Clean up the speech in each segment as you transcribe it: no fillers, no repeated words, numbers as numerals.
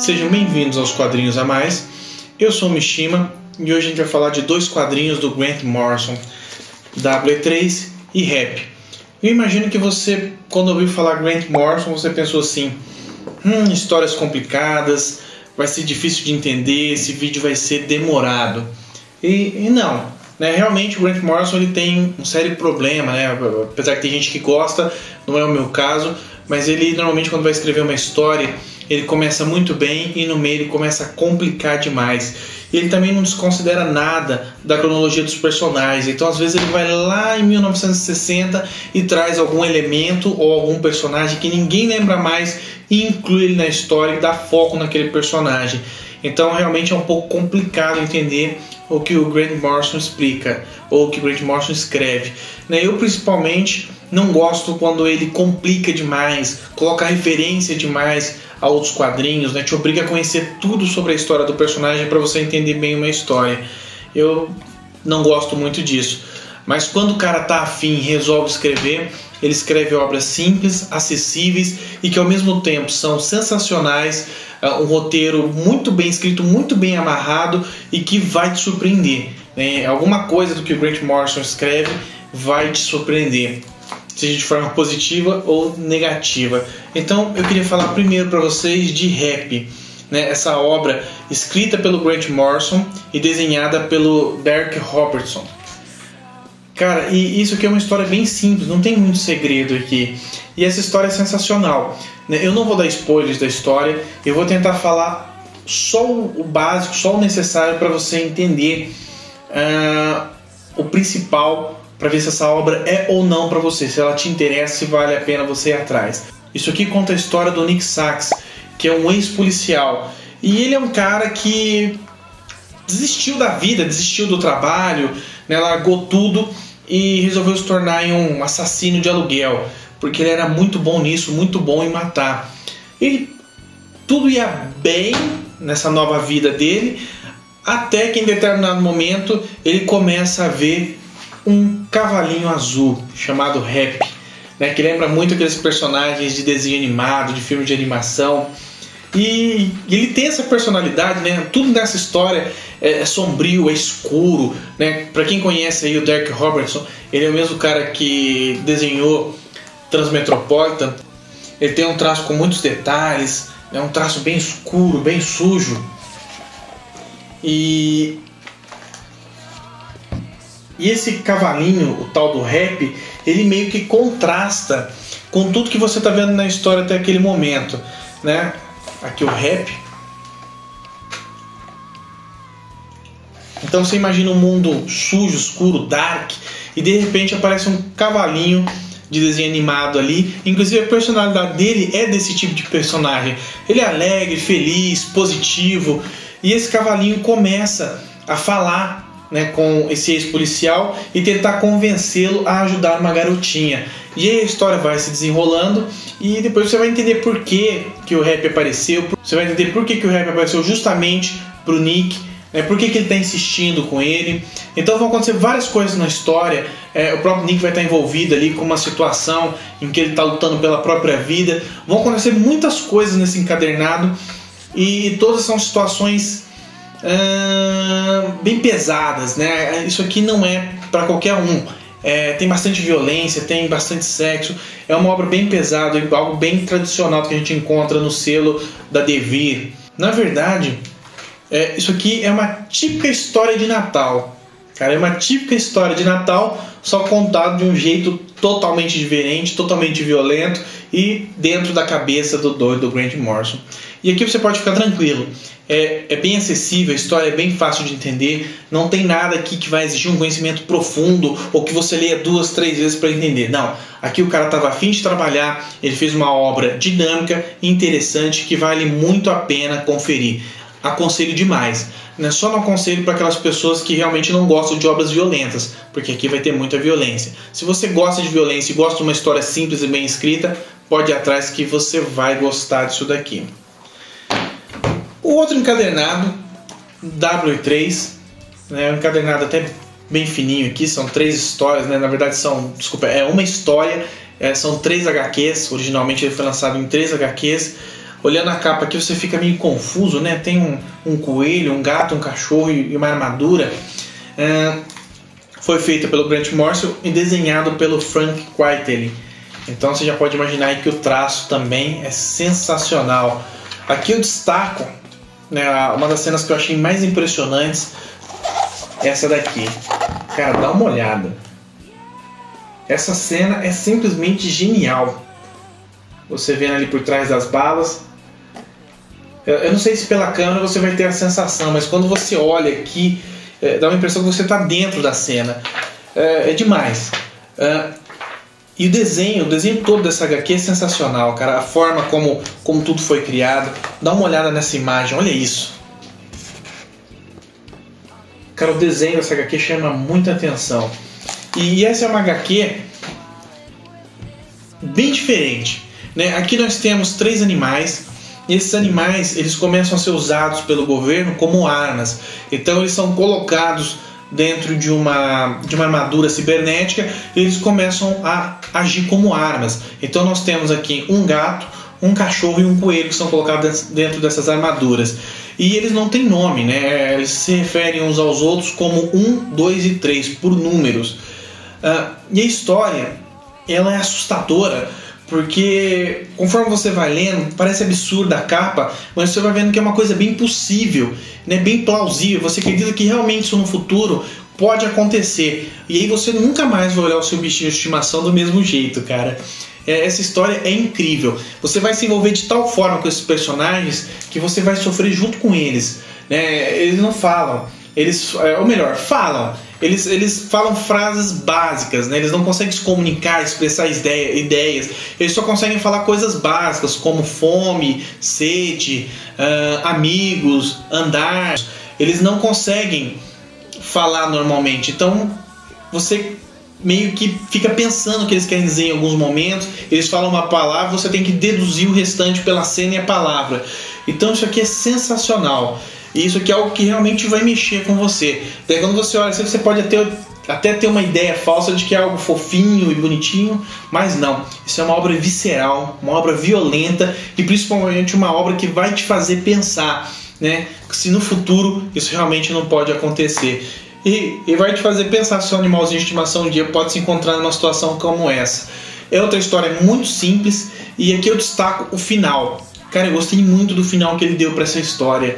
Sejam bem-vindos aos Quadrinhos a Mais. Eu sou o Mishima e hoje a gente vai falar de dois quadrinhos do Grant Morrison, W3 e Rap. Eu imagino que você, quando ouviu falar Grant Morrison, você pensou assim: histórias complicadas, vai ser difícil de entender, esse vídeo vai ser demorado. E não, né? Realmente o Grant Morrison ele tem um sério problema, né? Apesar que tem gente que gosta, não é o meu caso, mas ele normalmente quando vai escrever uma história, ele começa muito bem e no meio ele começa a complicar demais. E ele também não desconsidera nada da cronologia dos personagens. Então às vezes ele vai lá em 1960 e traz algum elemento ou algum personagem que ninguém lembra mais e inclui ele na história e dá foco naquele personagem. Então realmente é um pouco complicado entender o que o Grant Morrison explica ou o que o Grant Morrison escreve. Eu principalmente não gosto quando ele complica demais, coloca referência demais a outros quadrinhos, te obriga a conhecer tudo sobre a história do personagem para você entender bem uma história. Eu não gosto muito disso. Mas quando o cara tá afim e resolve escrever, ele escreve obras simples, acessíveis e que ao mesmo tempo são sensacionais, um roteiro muito bem escrito, muito bem amarrado e que vai te surpreender. Alguma coisa do que o Grant Morrison escreve vai te surpreender, seja de forma positiva ou negativa. Então eu queria falar primeiro para vocês de Rap, essa obra escrita pelo Grant Morrison e desenhada pelo Darick Robertson. Cara, e isso aqui é uma história bem simples, não tem muito segredo aqui. E essa história é sensacional. Eu não vou dar spoilers da história, eu vou tentar falar só o básico, só o necessário para você entender o principal, para ver se essa obra é ou não para você, se ela te interessa, se vale a pena você ir atrás. Isso aqui conta a história do Nick Sachs, que é um ex-policial. E ele é um cara que desistiu da vida, desistiu do trabalho, largou tudo e resolveu se tornar um assassino de aluguel, porque ele era muito bom nisso, muito bom em matar. Tudo ia bem nessa nova vida dele, até que em determinado momento ele começa a ver um cavalinho azul chamado Rap, que lembra muito aqueles personagens de desenho animado, de filme de animação. E ele tem essa personalidade, tudo nessa história é sombrio, é escuro, Para quem conhece aí o Darick Robertson, ele é o mesmo cara que desenhou Transmetropolitan. Ele tem um traço com muitos detalhes, um traço bem escuro, bem sujo. E esse cavalinho, o tal do Rap, ele meio que contrasta com tudo que você está vendo na história até aquele momento, Aqui o Rap. Então você imagina um mundo sujo, escuro, dark, e de repente aparece um cavalinho de desenho animado ali. Inclusive a personalidade dele é desse tipo de personagem. Ele é alegre, feliz, positivo. E esse cavalinho começa a falar com esse ex-policial e tentar convencê-lo a ajudar uma garotinha. E aí a história vai se desenrolando e depois você vai entender por que o Rap apareceu. Você vai entender por que o Rap apareceu justamente pro Nick, por que ele está insistindo com ele. Então vão acontecer várias coisas na história. O próprio Nick vai estar envolvido ali com uma situação em que ele está lutando pela própria vida. Vão acontecer muitas coisas nesse encadernado e todas são situações bem pesadas, Isso aqui não é para qualquer um. Tem bastante violência, tem bastante sexo. É uma obra bem pesada, algo bem tradicional que a gente encontra no selo da Devir. Na verdade, isso aqui é uma típica história de Natal. É uma típica história de Natal, só contado de um jeito totalmente diferente, totalmente violento e dentro da cabeça do doido do Grant Morrison. E aqui você pode ficar tranquilo. É bem acessível, a história é bem fácil de entender. Não tem nada aqui que vai exigir um conhecimento profundo ou que você leia 2, 3 vezes para entender. Não, aqui o cara estava a fim de trabalhar, ele fez uma obra dinâmica e interessante que vale muito a pena conferir. Aconselho demais. Só não aconselho para aquelas pessoas que realmente não gostam de obras violentas, porque aqui vai ter muita violência. Se você gosta de violência e gosta de uma história simples e bem escrita, pode ir atrás que você vai gostar disso daqui. O outro encadernado, W3, um encadernado até bem fininho aqui, são 3 histórias, na verdade é uma história, são 3 HQs, originalmente ele foi lançado em 3 HQs. olhando a capa aqui você fica meio confuso, né? Tem um coelho, um gato, um cachorro e uma armadura. Foi feita pelo Grant Morrison e desenhado pelo Frank Quitely. Então você já pode imaginar aí que o traço também é sensacional. Aqui eu destaco, né, uma das cenas que eu achei mais impressionantes, essa daqui. Cara, dá uma olhada. Essa cena é simplesmente genial. Você vendo ali por trás das balas. Eu não sei se pela câmera você vai ter a sensação, mas quando você olha aqui, dá uma impressão que você está dentro da cena. É demais. E o desenho todo dessa HQ é sensacional, cara. A forma como tudo foi criado. Dá uma olhada nessa imagem, olha isso. Cara, o desenho dessa HQ chama muita atenção. E essa é uma HQ bem diferente, né? Aqui nós temos 3 animais. E esses animais eles começam a ser usados pelo governo como armas. Então eles são colocados dentro de uma armadura cibernética e eles começam a agir como armas. Então nós temos aqui um gato, um cachorro e um coelho que são colocados dentro dessas armaduras. E eles não têm nome, né? Eles se referem uns aos outros como 1, 2 e 3, por números. E a história ela é assustadora, porque conforme você vai lendo, parece absurda a capa, mas você vai vendo que é uma coisa bem possível, né? Bem plausível. Você acredita que realmente isso no futuro pode acontecer. E aí você nunca mais vai olhar o seu bichinho de estimação do mesmo jeito, cara. Essa história é incrível. Você vai se envolver de tal forma com esses personagens que você vai sofrer junto com eles, né? Eles não falam, ou melhor, falam. Eles falam frases básicas, né? Eles não conseguem se comunicar, expressar ideias. Eles só conseguem falar coisas básicas como fome, sede, amigos, andar. Eles não conseguem falar normalmente. Então você meio que fica pensando o que eles querem dizer em alguns momentos. Eles falam uma palavra, você tem que deduzir o restante pela cena e a palavra. Então isso aqui é sensacional. E isso aqui é algo que realmente vai mexer com você. Daí quando você olha, você pode até ter uma ideia falsa de que é algo fofinho e bonitinho, mas não. Isso é uma obra visceral, uma obra violenta e principalmente uma obra que vai te fazer pensar, né? Se no futuro isso realmente não pode acontecer. E vai te fazer pensar se o animalzinho de estimação um dia pode se encontrar numa situação como essa. É outra história muito simples e aqui eu destaco o final. Cara, eu gostei muito do final que ele deu para essa história.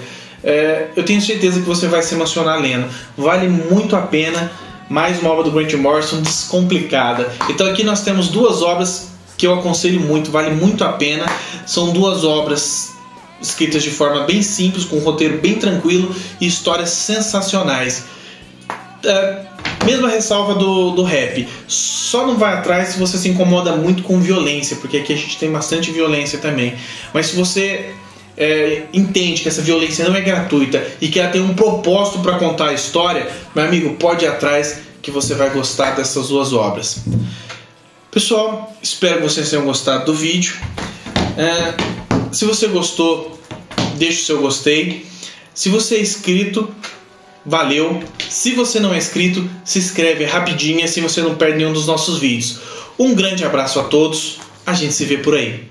Eu tenho certeza que você vai se emocionar lendo. Vale muito a pena. Mais uma obra do Grant Morrison descomplicada. Então aqui nós temos 2 obras que eu aconselho muito, vale muito a pena. São 2 obras escritas de forma bem simples, com um roteiro bem tranquilo e histórias sensacionais. Mesma ressalva do rap. Só não vai atrás se você se incomoda muito com violência, porque aqui a gente tem bastante violência também. Mas se você entende que essa violência não é gratuita e que ela tem um propósito para contar a história, meu amigo, pode ir atrás que você vai gostar dessas 2 obras. Pessoal, espero que vocês tenham gostado do vídeo. Se você gostou, deixe o seu gostei. Se você é inscrito, valeu. Se você não é inscrito, se inscreve rapidinho, assim você não perde nenhum dos nossos vídeos. Um grande abraço a todos, a gente se vê por aí.